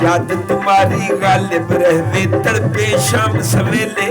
याद तुम्हारी गालिब रहवे तड़पे शाम सवेले,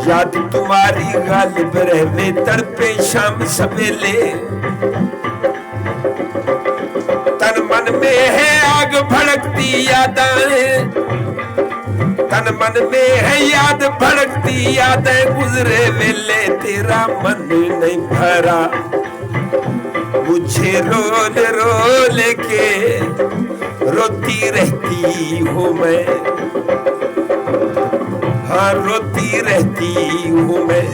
याद तुम्हारी गालिब रहवे तड़पे शाम सवेले। तन मन में है आग भड़कती यादें, तन मन में है याद भड़कती यादें, गुजरे वेले तेरा मन नहीं भरा। मुझे रोल रोल के रोती रहती हूँ मैं, हाँ रोती रहती हूँ मैं।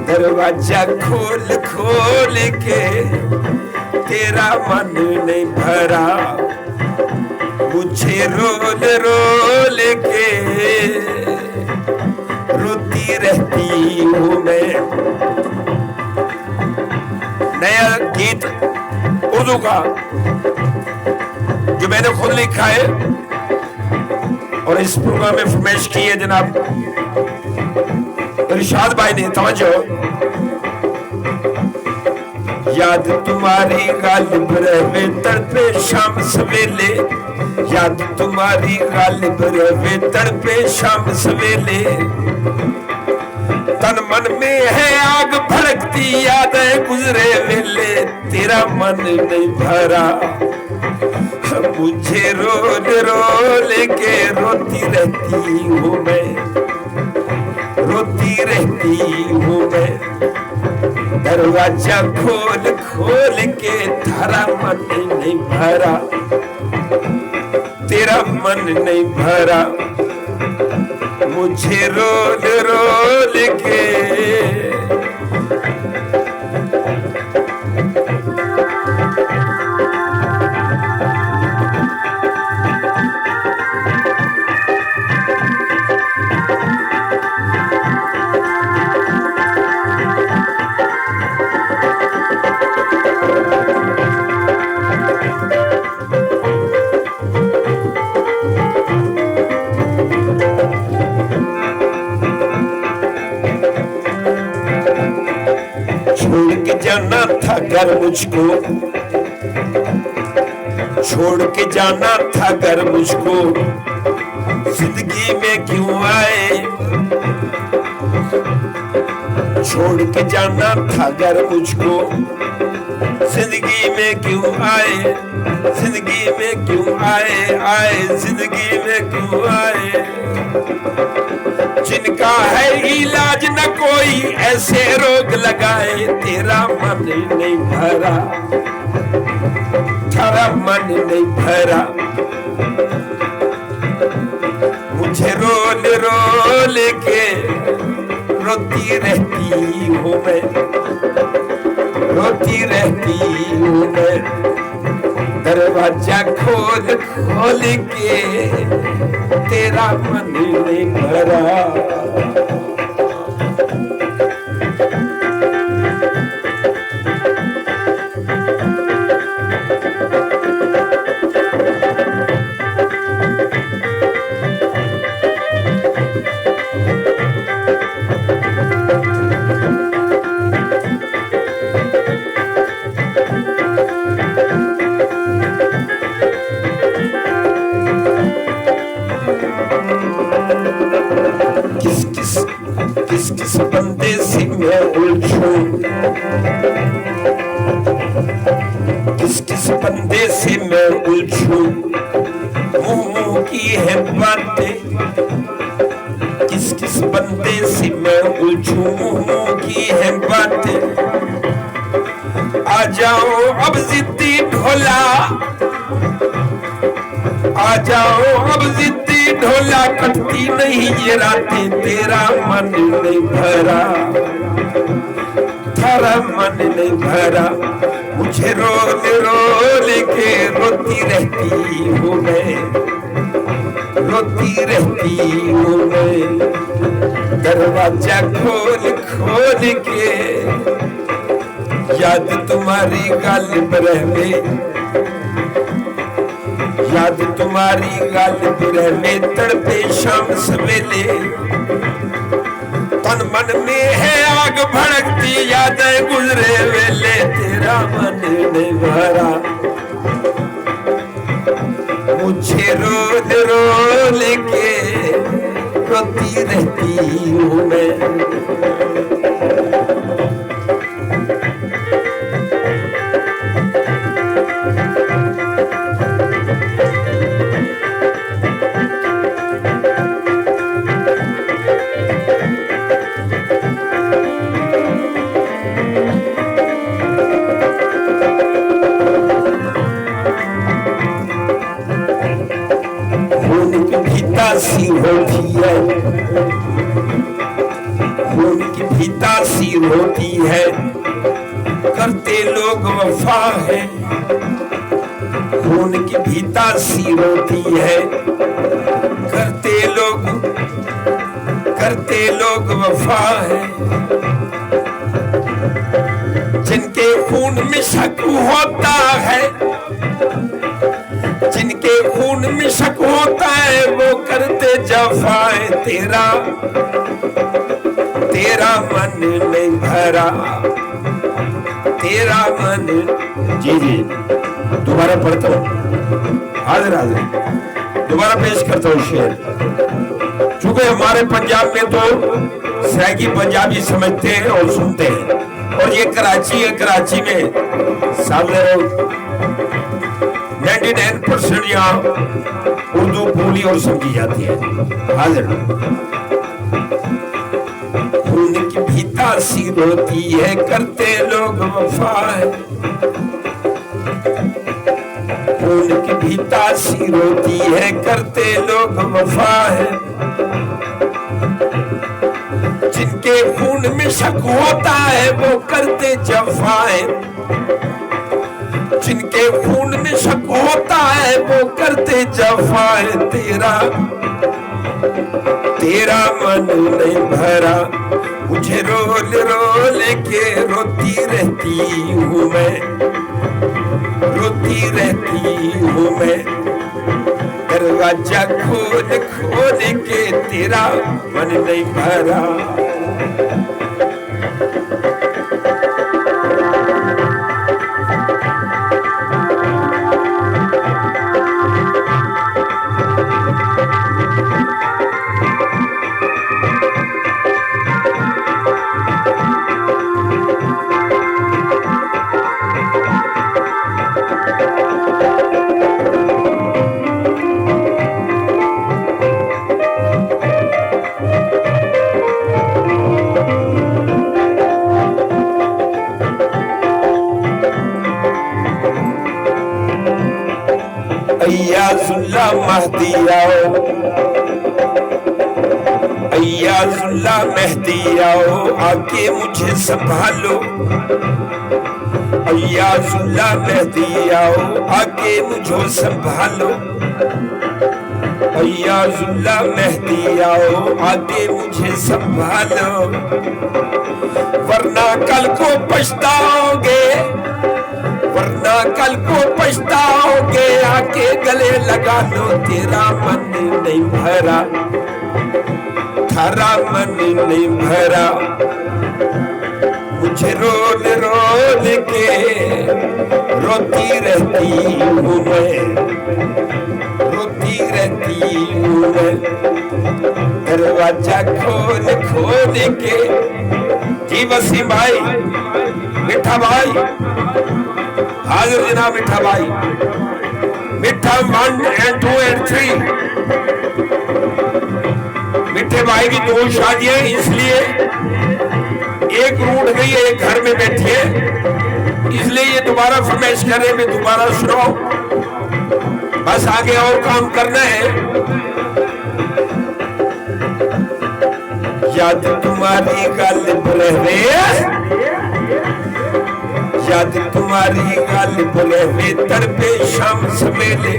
दरवाजा खोल खोल के तेरा मन नहीं भरा। मुझे रोल रोल के रोती रहती हूँ मैं। नया गीत उर्दू का जो मैंने खुद लिखा है और इस प्रोग्राम में फरमाइश की है जनाब इरशाद भाई ने। तवज्जो। याद तुम्हारी गालिब रहवे तड़पे शाम सवेले, याद तुम्हारी गालिब रहवे तड़पे शाम सवेले। तन मन में है आग भड़कती यादें, गुजरे वेले तेरा मन नहीं भरा। मुझे रोल रोल के रोती रहती हूँ मैं, रोती रहती हूँ मैं। दरवाजा खोल खोल के थारा मन नहीं भरा, तेरा मन नहीं भरा। मुझे रोल रोल के छोड़ के जाना था घर मुझको, छोड़ के जाना था घर मुझको, जिंदगी में क्यों आए। छोड़ के जाना था घर मुझको, जिंदगी में क्यों आए, जिंदगी में क्यों आए, आए जिंदगी में क्यों आए। जिनका है इलाज न कोई ऐसे रोग लगाए, तेरा मन नहीं भरा, थारा मन नहीं भरा। मुझे रोल रोल के रोती रहती हूँ मैं, रोती रहती हूँ मैं। दरवाजा खोल खोल के तेरा मन नहीं भरा। किस किस बंदे से मैं उलझूं, किस किस बंदे से मैं उलझूं। मुंह मुंह की है बातें, किस किस बंदे से मैं उलझूं। मुंह मुंह की है बातें। आ जाओ अब जिद्दी ढोला, आ जाओ अब जिद्दी ढोला। कटती नहीं ये रातें, तेरा मन नहीं भरा, थारा मन नहीं भरा। मुझे रोल रोल के रोती रहती हूँ मैं, रोती रहती हूँ मैं। दरवाजा खोल खोल के याद तुम्हारी गालिब रहवे, याद तुम्हारी गालिब रहवे तड़पे शाम सवेले। तन मन में है आग भड़कती यादें, गुजरे वेले तेरा मन नहीं भरा। मुझे रोल रोल के रोती रहती हूँ मैं। सी होती है, खून की भी तासीर होती है, करते लोग वफा है। खून की भी तासीर होती है, करते लोग वफा है। जिनके खून में शक होता है, जिनके खून में शक होता है, वो करते जफाए। तेरा मन नहीं भरा, तेरा मन। जी जी, दोबारा पढ़ता हूँ, हाजिर दोबारा पेश करता हूँ शेर। चूंकि हमारे पंजाब में तो सैगी पंजाबी समझते हैं और सुनते हैं, और ये कराची है, कराची में सामने 99% यहाँ उर्दू बोली और समझी जाती है। हाजिर। खून की भी तासीर होती है, करते लोग वफा है। खून की भी तासीर होती है, करते लोग वफा है। जिनके खून में शक होता है, वो करते जफा है। जिनके खून में शक होता है, वो करते जफा है। तेरा मन नहीं भरा, मुझे रोल रोल के रोती रहती हूँ मैं, रोती रहती हूँ मैं। दरवाजा खोल खोल के तेरा मन नहीं भरा। अय्याजुल्लाह महदी आओ, अय्याजुल्लाह महदी आओ, आके मुझे संभालो। अय्याजुल्लाह महदी आओ, आके मुझे संभालो। अय्याजुल्लाह महदी आओ, आके मुझे संभालो। वरना कल को पछताओगे, वरना कल को पछताओगे। आके गले लगा लो, तेरा मन नहीं भरा, थारा मन नहीं भरा। मुझे रोल रोल के रोती रहती हूँ मैं, रोती रहती हूँ मैं। दरवाजा खोल खोल के। जी वसीम भाई, मिठा भाई, हाजिर जनाब मिठा भाई। मिठा 1 and 2 and 3। मिठे भाई की 2 शादियां, इसलिए एक रूठ गई है, एक घर में बैठी है, इसलिए ये दोबारा फरमाइश कर रहे हैं, दोबारा सुनाओ। बस आगे और काम करना है। याद तुम्हारी गालिब रहे, याद तुम्हारी गालिब रहे, तड़पे शाम सवेरे।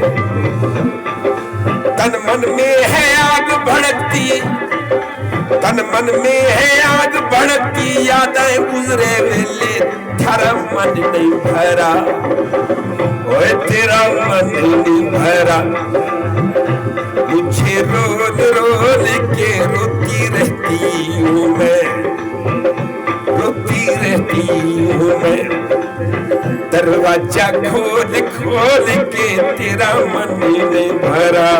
तन मन में है आग भड़कती, तन मन में है आग भड़कती। यादें गुजरे वेले, थारा मन नहीं भरा, ओए तेरा मन नहीं भरा। मुझे रोल रोल के रोती रहती हूँ मैं, रोती रहती हूँ मैं। दरवाजा खोल खोल के तेरा मन नहीं भरा।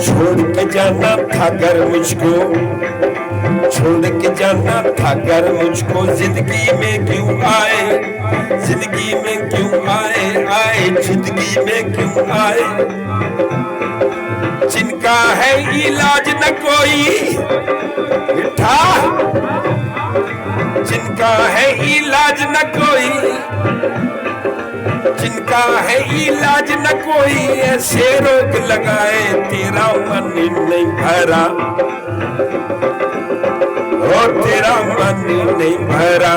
छोड़ के जाना था घर मुझको, छोड़ के जाना था घर मुझको, जिंदगी में क्यों आए, जिंदगी में क्यों आए, आए जिंदगी में क्यों आए। जिनका है इलाज न कोई मिठा, जिनका है इलाज न कोई, जिनका है इलाज न कोई, ऐसे रोग लगाए तेरा मन नहीं भरा, और तेरा मन नहीं भरा।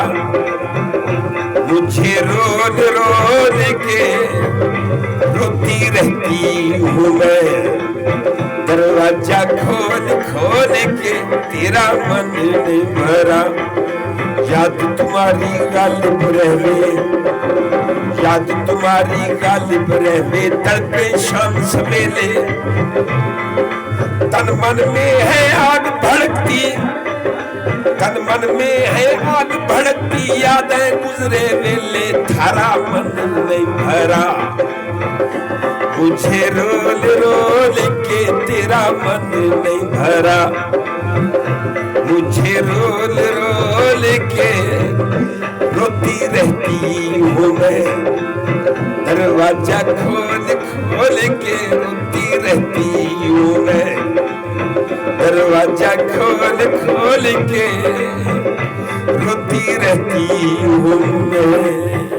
मुझे रोज रोज के रोती रहती हूँ मैं, दरवाजा खोल खोल के तेरा मन नहीं भरा। याद तुम्हारी गालिब रहे, याद तुम्हारी गालिब रहे, तड़पे शाम सवेरे, तन मन में है आग भड़कती, तन मन में है आग भड़कती, यादें गुजरे वेले थारा मन नहीं भरा। मुझे रोल रोल के तेरा मन नहीं भरा, मुझे रोल रोल के रोती रहती हूँ मैं, दरवाजा खोल खोल के रोती रहती हूँ मैं, दरवाजा खोल खोल के रोती रहती हूँ मैं।